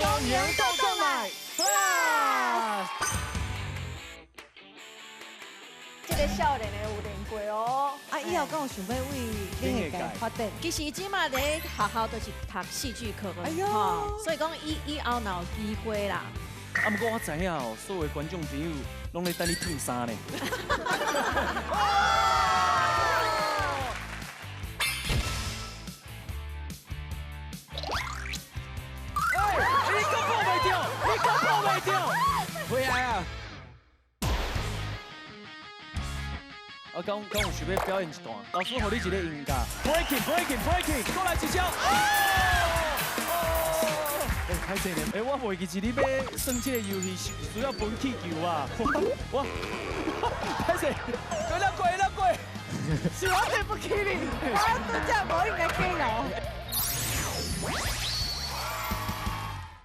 公园豆豆奶 Plus。这个少年的有练过哦。以后敢有想要为另个界发展？其实即马咧学校都是读戏剧课的，所以讲以后若有机会啦。不过我知影哦，所有的观众朋友拢在等你烫衫呢。你个破袂掉，你个破袂掉，回来啊！我刚有想要表演一段，老师给你一个音乐 ，breaking， 过来一招。歹势呢，我袂记是你要算这个游戏需要分气球啊！我，歹势，过，是我对不起你，我都这样无应该给我。